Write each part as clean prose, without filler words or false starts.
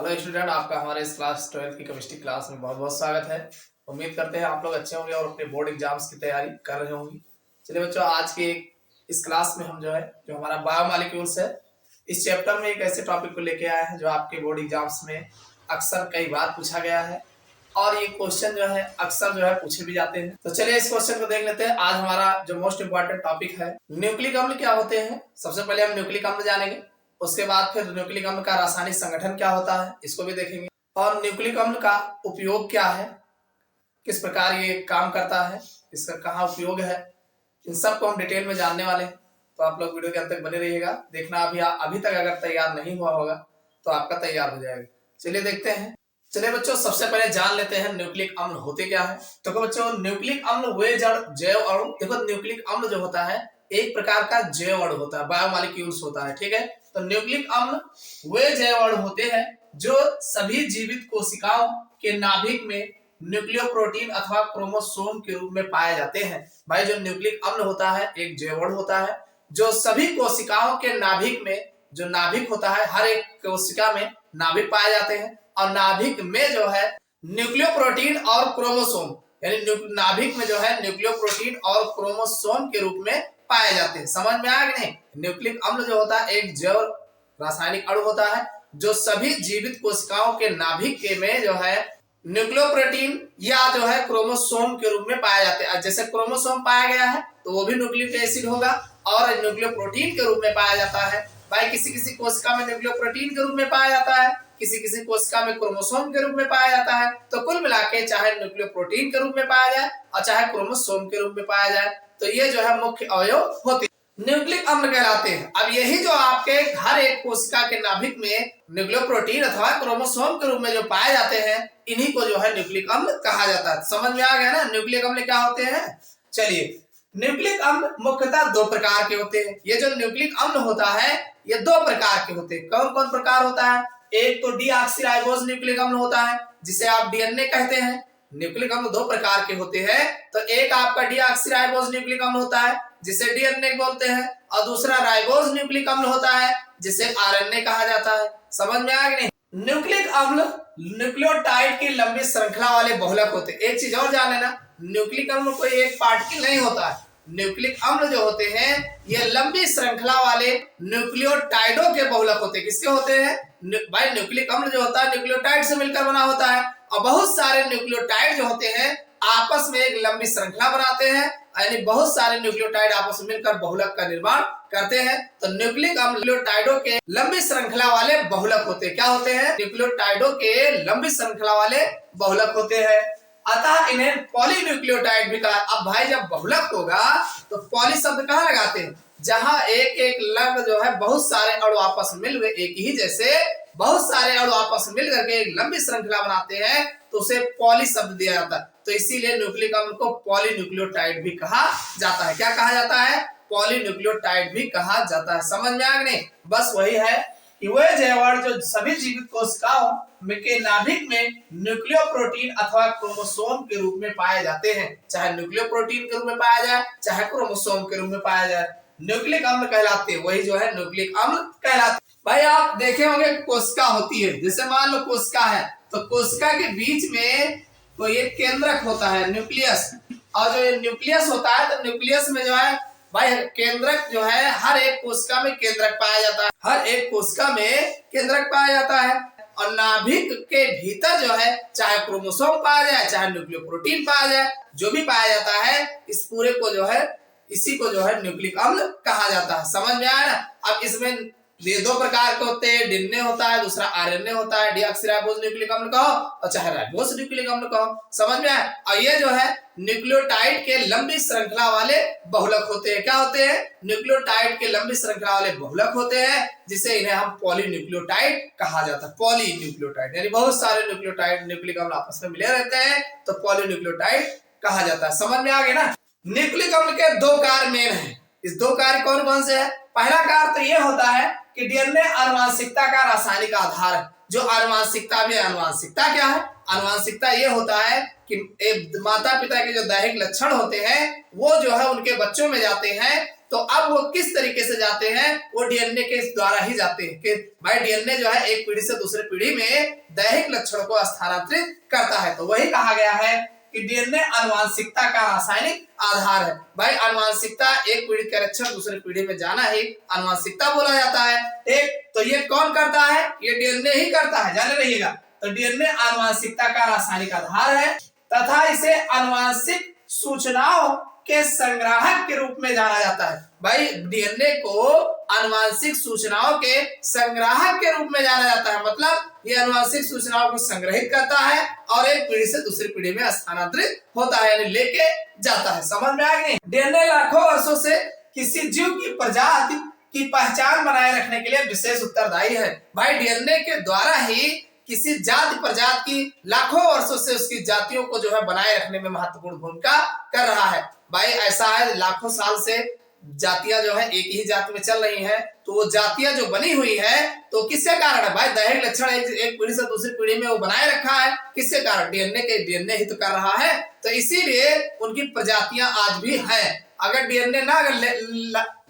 Hello student, आपका हमारे इस क्लास 12th की केमिस्ट्री क्लास में बहुत बहुत स्वागत है। उम्मीद करते हैं आप लोग अच्छे होंगे और अपने बोर्ड एग्जाम्स की तैयारी कर रहे होंगे। चलिए बच्चों, आज के इस क्लास में हम जो हमारा बायोमॉलिक्यूल्स है, इस चैप्टर में एक ऐसे टॉपिक को लेके आए हैं जो आपके बोर्ड एग्जाम्स में अक्सर कई बार पूछा गया है और ये क्वेश्चन जो है अक्सर पूछे भी जाते हैं। तो चलिए इस क्वेश्चन को देख लेते हैं। आज हमारा जो मोस्ट इंपॉर्टेंट टॉपिक है, न्यूक्लिक अम्ल क्या होते हैं। सबसे पहले हम न्यूक्लिक अम्ल जानेंगे, उसके बाद फिर न्यूक्लिक अम्ल का रासायनिक संगठन क्या होता है इसको भी देखेंगे, और न्यूक्लिक अम्ल का उपयोग क्या है, किस प्रकार ये काम करता है, इसका कहाँ उपयोग है, इन सब को हम डिटेल में जानने वाले हैं। तो आप लोग वीडियो के अंत तक बने रहिएगा। देखना अभी तक अगर तैयार नहीं हुआ होगा तो आपका तैयार हो जाएगा। चलिए देखते हैं। चलिए बच्चों, सबसे पहले जान लेते हैं न्यूक्लिक अम्ल होते क्या है। तो बच्चों, न्यूक्लिक अम्ल वे जैव अणु, देखो न्यूक्लिक अम्ल जो होता है एक प्रकार का जैव अणु होता है, बायोमॉलिक्यूल्स होता है, ठीक है। तो न्यूक्लिक अम्ल वे जैव अणु होते हैं जो सभी जीवित कोशिकाओं के नाभिक में न्यूक्लियोप्रोटीन अथवा क्रोमोसोम के रूप में पाए जाते हैं। भाई, जो न्यूक्लिक अम्ल होता है एक जैव अणु होता है जो सभी कोशिकाओं के नाभिक में, जो नाभिक होता है हर एक कोशिका में नाभिक पाए जाते हैं, और नाभिक में जो है न्यूक्लियोप्रोटीन और क्रोमोसोम, यानी नाभिक में जो है न्यूक्लियोप्रोटीन और क्रोमोसोम के रूप में पाए जाते हैं। समझ में आया कि नहीं। न्यूक्लिक अम्ल जो होता है एक जैव रासायनिक अणु होता है जो सभी जीवित कोशिकाओं के नाभिक के में जो है न्यूक्लियोप्रोटीन या जो है क्रोमोसोम के रूप में पाया जाते हैं। जैसे क्रोमोसोम पाया गया है तो वो भी न्यूक्लिक एसिड होगा, और न्यूक्लियोप्रोटीन के रूप में पाया जाता है। भाई, किसी किसी कोशिका में न्यूक्लियोप्रोटीन के रूप में पाया जाता है, किसी किसी कोशिका में क्रोमोसोम के रूप में पाया जाता है। तो कुल मिला के चाहे न्यूक्लियोप्रोटीन के रूप में पाया जाए और चाहे क्रोमोसोम के रूप में पाया जाए, तो ये जो है मुख्य अवयव होते हैं, न्यूक्लिक अम्ल कहलाते हैं। अब यही जो आपके हर एक कोशिका के नाभिक में न्यूक्लियोप्रोटीन अथवा क्रोमोसोम के रूप में जो पाए जाते हैं, इन्हीं को जो है न्यूक्लिक अम्ल कहा जाता है। समझ में आ गया ना न्यूक्लिक अम्ल क्या होते हैं। चलिए, न्यूक्लिक अम्ल मुख्यतः दो प्रकार के होते हैं। ये जो न्यूक्लिक अम्ल होता है ये दो प्रकार के होते हैं। कौन कौन प्रकार होता है। एक तो डीऑक्सीराइबोज न्यूक्लिक अम्ल होता है जिसे आप डीएनए कहते हैं। न्यूक्लिक अम्ल दो प्रकार के होते हैं। तो एक आपका डीऑक्सीराइबोज न्यूक्लिक अम्ल होता है जिसे डीएनए बोलते हैं, और दूसरा राइबोज न्यूक्लिक अम्ल होता है जिसे आरएनए कहा जाता है। समझ में आ गया नहीं। न्यूक्लिक अम्ल न्यूक्लियोटाइड की लंबी श्रृंखला वाले बहुलक होते हैं। एक चीज और जान लेना, न्यूक्लिक अम्ल कोई एक पार्टिकल नहीं होता है। न्यूक्लिक अम्ल जो होते हैं ये लंबी श्रृंखला वाले न्यूक्लियोटाइडों के बहुलक होते हैं। किसके होते हैं। भाई, न्यूक्लिक अम्ल जो होता है न्यूक्लियोटाइड से मिलकर बना होता है, और बहुत सारे न्यूक्लियोटाइड जो होते हैं आपस में एक लंबी श्रृंखला बनाते हैं, यानी बहुत सारे न्यूक्लियोटाइड आपस में मिलकर बहुलक का निर्माण करते हैं। तो न्यूक्लिक अम्ल न्यूक्लियोटाइडों के लंबी श्रृंखला वाले बहुलक होते हैं। क्या होते हैं। न्यूक्लियोटाइडों के लंबी श्रृंखला वाले बहुलक होते हैं, अतः इन्हें पॉलीन्यूक्लियोटाइड भी कहा। अब भाई, जब बहुलक होगा तो पॉली शब्द कहाँ लगाते हैं, जहां एक एक लग जो है बहुत सारे अणु आपस में मिल हुए एक ही जैसे बहुत सारे अणु आपस में मिल करके एक लंबी श्रृंखला बनाते हैं, तो उसे पॉली शब्द दिया जाता है। तो इसीलिए न्यूक्लिक अम्ल को पॉलीन्यूक्लियोटाइड भी कहा जाता है। क्या कहा जाता है। पॉलीन्यूक्लियोटाइड भी कहा जाता है। समझ में आ गया। बस वही है कि वह जैव अणु जो सभी जीवित कोशिकाओं के नाभिक में न्यूक्लियोप्रोटीन अथवा क्रोमोसोम के रूप में पाए जाते हैं। चाहे न्यूक्लियोप्रोटीन के रूप में पाया जाए चाहे क्रोमोसोम के रूप में पाया जाए, न्यूक्लिक अम्ल कहलाते हैं। वही जो है न्यूक्लिक अम्ल कहलाते। भाई, आप देखे होंगे कोशिका होती है, जैसे मान लो कोशिका है तो कोशिका के बीच में कोई एक केंद्रक होता है न्यूक्लियस, और जो न्यूक्लियस होता है तो न्यूक्लियस में जो है भाई केंद्रक जो है हर एक कोशिका में केंद्रक पाया जाता है, हर एक कोशिका में केंद्रक पाया जाता है। और नाभिक के भीतर जो है चाहे क्रोमोसोम पाया जाए चाहे न्यूक्लियोप्रोटीन पाया जाए, जो भी पाया जाता है इस पूरे को जो है इसी को जो है न्यूक्लिक अम्ल कहा जाता है। समझ में आया ना। अब इसमें ये दो प्रकार के होते हैं, डीएनए होता है, दूसरा आरएनए होता है। डीऑक्सीराइबोज न्यूक्लिक अम्ल कहो और चाहे राइबोज न्यूक्लिक अम्ल कहो। समझ में आया। और ये जो है न्यूक्लियोटाइड के लंबी श्रृंखला वाले बहुलक होते हैं। क्या होते हैं। न्यूक्लियोटाइड के लंबी श्रृंखला वाले बहुलक होते हैं, जिसे इन्हें हम पॉलीन्यूक्लियोटाइड कहा जाता है। पॉलीन्यूक्लियोटाइड यानी बहुत सारे न्यूक्लियोटाइड न्यूक्लिक अम्ल आपस में मिले रहते हैं, तो पॉलीन्यूक्लियोटाइड कहा जाता है। समझ में आ गया ना। न्यूक्लिक अम्ल के दो कार्य मेन है। इस दो कार्य कौन कौन से है। पहला कार्य तो ये होता है कि डीएनए आनुवंशिकता का रासायनिक आधार है। जो आनुवंशिकता भी, आनुवंशिकता क्या है। आनुवंशिकता ये होता है कि माता पिता के जो दैहिक लक्षण होते हैं वो जो है उनके बच्चों में जाते हैं, तो अब वो किस तरीके से जाते हैं, वो डीएनए के द्वारा ही जाते हैं कि भाई डीएनए जो है एक पीढ़ी से दूसरे पीढ़ी में दैहिक लक्षणों को स्थानांतरित करता है। तो वही कहा गया है कि डीएनए आनुवांशिकता का रासायनिक आधार है। भाई आनुवांशिकता, एक पीढ़ी का लक्षण दूसरी पीढ़ी में जाना ही आनुवांशिकता बोला जाता है। एक तो ये कौन करता है, ये डीएनए ही करता है, जाने रहिएगा। तो डीएनए आनुवांशिकता का रासायनिक आधार है तथा इसे आनुवांशिक सूचनाओं के संग्राहक के रूप में जाना जाता है। भाई डीएनए को आनुवांशिक सूचनाओं के संग्राहक के रूप में जाना जाता है, मतलब ये आनुवांशिक सूचनाओं को संग्रहित करता है और एक पीढ़ी से दूसरी पीढ़ी में स्थानांतरित होता है, यानी लेके जाता है। समझ में आ गई? डीएनए लाखों वर्षों से किसी जीव की प्रजाति की पहचान बनाए रखने के लिए विशेष उत्तरदायी है। भाई डीएनए के द्वारा ही किसी जाति प्रजाति की लाखों वर्षों से उसकी जातियों को जो है बनाए रखने में महत्वपूर्ण भूमिका कर रहा है। भाई ऐसा है, लाखों साल से जातियां जो है एक ही जाति में चल रही हैं, तो वो जातियां जो बनी हुई है तो किसके कारण है? भाई दैहिक लक्षण एक पीढ़ी से दूसरी पीढ़ी में वो बनाए रखा है, किसके कारण? डीएनए ही तो कर रहा है। तो इसीलिए उनकी प्रजातियां आज भी हैं। अगर डीएनए ना अगर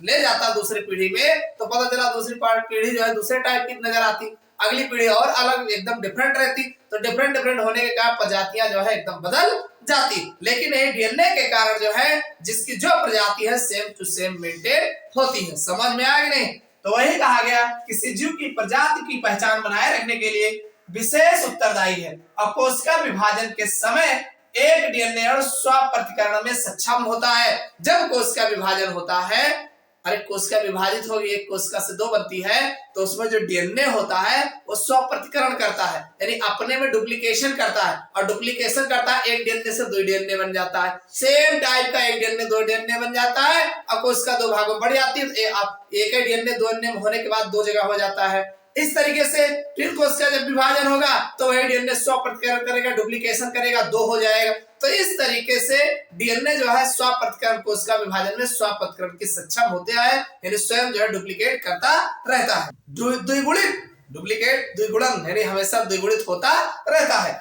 ले जाता दूसरी पीढ़ी में तो पता चला दूसरी पीढ़ी जो है दूसरे टाइप की नजर आती, अगली पीढ़ी और अलग एकदम डिफरेंट रहती। तो डिफरेंट होने के कारण प्रजातियां जो है एकदम बदल जाती। लेकिन ये डीएनए के कारण जो है जिसकी जो प्रजाति है सेम टू सेम मेंटेन होती है। समझ में आ गई नहीं? तो वही कहा गया किसी जीव की प्रजाति की पहचान बनाए रखने के लिए विशेष उत्तरदायी है। और कोशिका विभाजन के समय एक डीएनए और स्वप्रतिकरण में सक्षम होता है। जब कोशिका विभाजन होता है, अरे कोशिका विभाजित होगी, एक कोशिका से दो बनती है, तो उसमें जो डीएनए होता है वो स्वप्रतिकरण करता है, यानी अपने में डुप्लीकेशन करता है। और डुप्लीकेशन करता है, एक डीएनए से दो डीएनए बन जाता है, सेम टाइप का एक डीएनए दो डीएनए बन जाता है। और कोशिका दो भागों में बढ़ जाती है, एक ही डीएनए दो डीएनए होने के बाद दो जगह हो जाता है। इस तरीके से फिर कोशिका जब विभाजन होगा तो वही डीएनए स्वप्रतिकरण करेगा, डुप्लीकेशन करेगा, दो हो जाएगा। तो इस तरीके से डीएनए जो है स्वप्रतिकरण, कोशिका विभाजन में स्वप्रतिकरण की सक्षम होते हैं, यानी स्वयं जो है डुप्लीकेट करता रहता है। द्विगुणित, डुप्लीकेट द्विगुणन, यानी हमेशा द्विगुणित होता रहता है।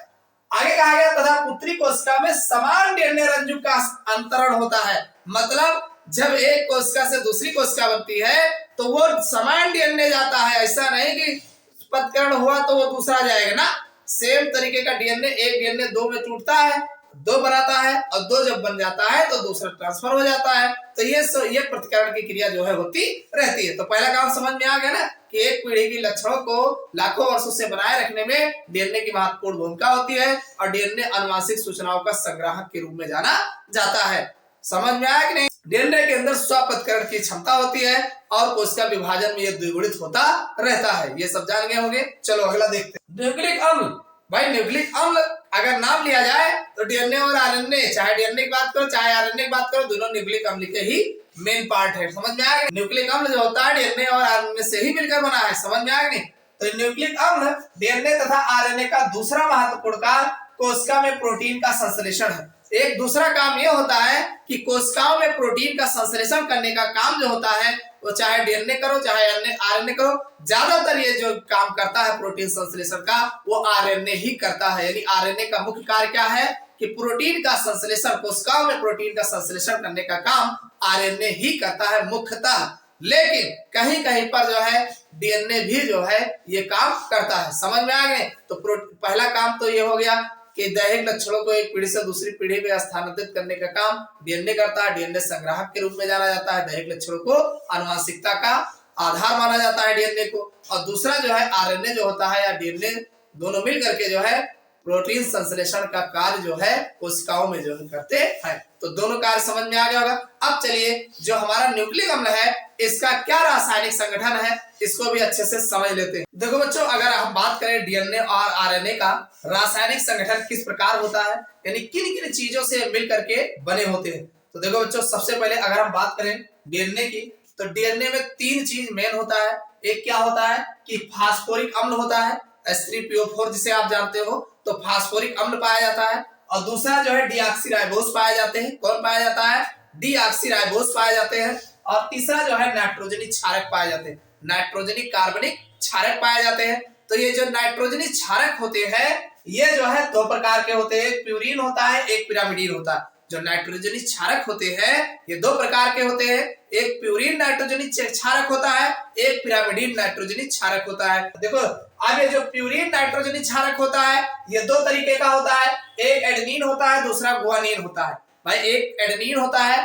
आगे कहा गया तथा पुत्री कोशिका में समान डीएनए रज्जु का अंतरण होता है। मतलब जब एक कोशिका से दूसरी कोशिका बनती है तो वो समान डीएनए जाता है, ऐसा नहीं कि प्रतिकरण हुआ तो वो दूसरा जाएगा ना। सेम तरीके का डीएनए, एक डीएनए दो में टूटता है, दो बनाता है, और दो जब बन जाता है तो दूसरा ट्रांसफर हो जाता है। तो ये प्रतिकरण की क्रिया जो है होती रहती है। तो पहला काम समझ में आ गया ना कि एक पीढ़ी की लक्षणों को लाखों वर्षों से बनाए रखने में डीएनए की महत्वपूर्ण भूमिका होती है, और डीएनए आनुवांशिक सूचनाओं का संग्राहक के रूप में जाना जाता है। समझ में आया कि नहीं? डीएनए के अंदर स्वप्रतिकरण की क्षमता होती है और कोशिका विभाजन में ये द्विगुणित होता रहता है। ये सब जान गए होंगे। चलो अगला देखते हैं। न्यूक्लिक अम्ल। भाई न्यूक्लिक अम्ल अगर नाम लिया जाए तो डीएनए और आरएनए, चाहे डीएनए की बात करो चाहे आरएनए की बात करो, दोनों न्यूक्लिक अम्ल के ही मेन पार्ट है। समझ में आ गया? न्यूक्लिक अम्ल जो होता है डीएनए और आरएनए से ही मिलकर बना है। समझ में आ गया? तो न्यूक्लिक अम्ल डीएनए तथा आरएनए का दूसरा महत्वपूर्ण कार्य कोशिका में प्रोटीन का संश्लेषण है। एक दूसरा काम यह होता है कि कोशिकाओं में प्रोटीन का संश्लेषण करने का काम जो होता है वो चाहे डीएनए करो चाहे आरएनए करो, ज्यादातर ये जो काम करता है प्रोटीन संश्लेषण का वो आरएनए ही करता है। यानी आरएनए का मुख्य कार्य क्या है कि प्रोटीन का संश्लेषण, कोशिकाओं में प्रोटीन का संश्लेषण करने का काम आरएनए ही करता है मुख्यतः। लेकिन कहीं कहीं पर जो है डीएनए भी जो है ये काम करता है। समझ में आ गए? तो पहला काम तो ये हो गया कि दैहिक लक्षणों को एक पीढ़ी से दूसरी पीढ़ी में स्थानांतरित करने का काम डीएनए करता है। डीएनए संग्राहक के रूप में जाना जाता है। दैहिक लक्षणों को आनुवांशिकता का आधार माना जाता है डीएनए को। और दूसरा जो है आरएनए जो होता है या डीएनए, दोनों मिल करके जो है प्रोटीन संश्लेषण का कार्य जो है कोशिकाओं में जो करते हैं। तो दोनों कार्य समझ में आ गया होगा। अब चलिए जो हमारा न्यूक्लिक अम्ल है इसका क्या रासायनिक संगठन है इसको भी अच्छे से समझ लेते हैं। देखो बच्चों, अगर हम बात करें डीएनए और आरएनए का रासायनिक संगठन किस प्रकार होता है, यानी किन किन चीजों से मिल करके बने होते हैं, तो देखो बच्चों सबसे पहले अगर हम बात करें डीएनए की तो डीएनए में तीन चीज मेन होता है। एक क्या होता है कि फास्फोरिक अम्ल होता है, H3PO4 जिसे आप जानते हो, तो फास्फोरिक अम्ल पाया जाता है। और दूसरा जो है डीऑक्सीराइबोस पाए जाते हैं। कौन पाया जाता है? डीऑक्सीराइबोस पाए जाते हैं। और तीसरा जो है नाइट्रोजनी क्षारक पाए जाते हैं, नाइट्रोजनी कार्बनिक क्षारक पाए जाते हैं। तो ये जो नाइट्रोजनी क्षारक होते हैं ये जो है दो प्रकार के होते हैं, एक प्यूरीन होता है एक पिरामिडीन होता है। जो नाइट्रोजनी क्षारक होते हैं ये दो प्रकार के होते हैं। एक प्यूरिन नाइट्रोजनी क्षारक होता है, एक पिरामिडीन नाइट्रोजनी क्षारक होता है। देखो अब ये जो प्यूरिन नाइट्रोजनी क्षारक होता है ये दो तरीके का होता है, एक एडेनिन होता है, दूसरा गुआनिन होता है। भाई एक एडेनिन होता है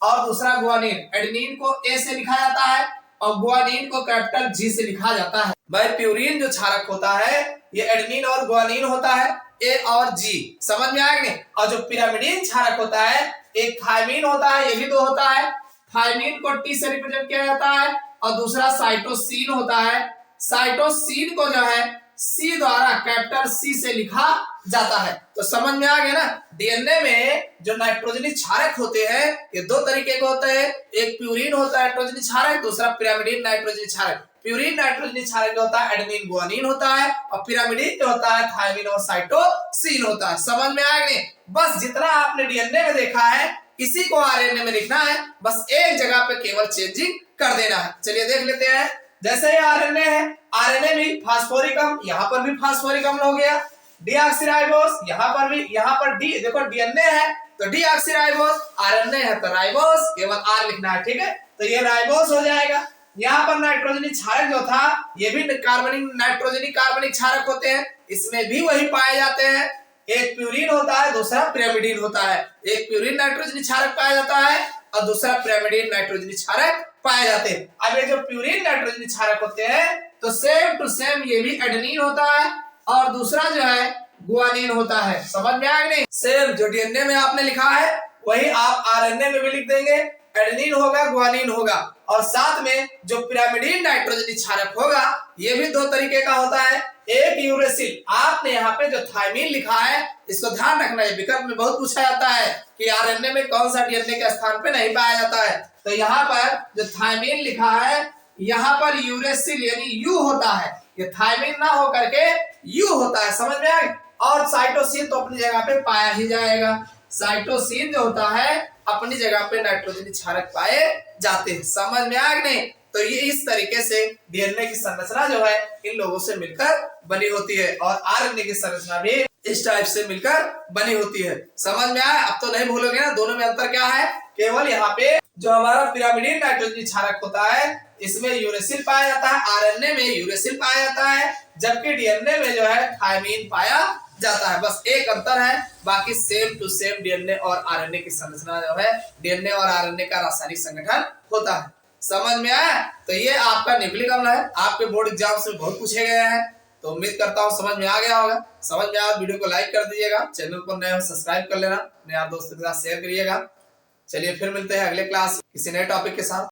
और दूसरा गुआनिन। एडेनिन को ए से लिखा जाता है और गुआनिन को कैपिटल जी से लिखा जाता है। भाई प्यूरिन जो क्षारक होता है ये एडेनिन और गुआनिन होता है, ए और जी, समझ में आएगा नहीं। और जो पिरामिडीन क्षारक होता है एक थायमीन होता है, ये भी दो होता है। थायमीन को टी से रिप्रेजेंट किया जाता है और दूसरा साइटोसिन होता है। साइटोसिन को जो है सी द्वारा कैपिटल सी से लिखा जाता है। तो समझ में आ गया ना। डीएनए में जो नाइट्रोजनी क्षारक होते हैं ये दो तरीके के होते हैं, एक प्यूरिन होता है नाइट्रोजनी क्षारक, दूसरा पिरामिडीन नाइट्रोजनी क्षारक। प्यूरिन नाइट्रोजनी क्षारक जो होता है एडेनिन गुआनिन होता है और पिरामिडीन जो होता है थायमीन और साइटोसिन होता है। समझ में आ गया। बस जितना आपने डीएनए में देखा है इसी को आरएनए में लिखना है, बस एक जगह पे केवल चेंजिंग कर देना है। चलिए देख लेते हैं। जैसे ये आरएनए है, आरएनए भी फास्फोरिक अम्ल, यहाँ पर भी फास्फोरिक अम्ल हो गया। डीऑक्सीराइबोस यहाँ पर भी, यहाँ पर डी, देखो डीएनए है तो डीऑक्सीराइबोस, आरएनए है तो राइबोस, केवल आर लिखना है, ठीक है। तो ये राइबोस हो जाएगा। यहाँ पर नाइट्रोजनी क्षारक जो था ये भी नाइट्रोजनी कार्बनिक क्षारक होते हैं, इसमें भी वही पाए जाते हैं। एक प्यूरिन होता है, दूसरा पिरामिडीन होता है। एक प्यूरिन नाइट्रोजनी क्षारक पाया जाता है और दूसरा पिरामिडीन नाइट्रोजनी क्षारक पाए जाते हैं। अब ये जो प्यूरिन नाइट्रोजनी क्षारक होते हैं तो सेम टू सेम ये भी एडेनिन होता है और दूसरा जो है गुआनिन होता है। समझ में आया नहीं। सेम जो डीएनए में आपने लिखा है वही आप आरएनए में भी लिख देंगे, एडेनिन होगा गुआनिन होगा। और साथ में जो पिरामिडीन नाइट्रोजनी क्षारक होगा ये भी दो तरीके का होता है, एक यूरेसिल। आपने यहाँ पे जो थायमीन लिखा है इसको ध्यान रखना है, विकल्प में बहुत पूछा जाता है कि आरएनए में कौन सा डीएनए के स्थान पे नहीं पाया जाता है। तो यहाँ पर जो थायमीन लिखा है यहाँ पर यूरेसिल यानी यू होता है, ये थायमीन ना हो करके यू होता है। समझ में आए। और साइटोसिन तो अपनी जगह पे पाया ही जाएगा। साइटोसिन जो होता है अपनी जगह पे नाइट्रोजनी क्षारक पाए जाते हैं। समझ में आ गया नहीं। तो ये इस तरीके से डीएनए की संरचना जो है इन लोगों से मिलकर बनी होती है और आरएनए की संरचना भी इस टाइप से मिलकर बनी होती है। समझ में आया। अब तो नहीं भूलोगे ना दोनों में अंतर क्या है। केवल यहाँ पे जो हमारा पिरामिडीन नाइट्रोजनी क्षारक होता है इसमें यूरेसिल पाया जाता है, आरएनए में यूरेसिल पाया जाता है, जबकि डीएनए में जो है थायमीन पाया जाता है। बस एक अंतर है, बाकी सेम टू सेम डीएनए और आरएनए की संरचना जो है डीएनए और आरएनए का रासायनिक संगठन होता है। समझ में आया। तो ये आपका न्यूक्लिक अम्ल है, आपके बोर्ड एग्जाम से बहुत पूछे गए हैं। तो उम्मीद करता हूँ समझ में आ गया होगा। समझ में आया वीडियो को लाइक कर दीजिएगा, चैनल पर नए हो सब्सक्राइब कर लेना, अपने यार दोस्तों के साथ शेयर करिएगा। चलिए फिर मिलते हैं अगले क्लास किसी नए टॉपिक के साथ।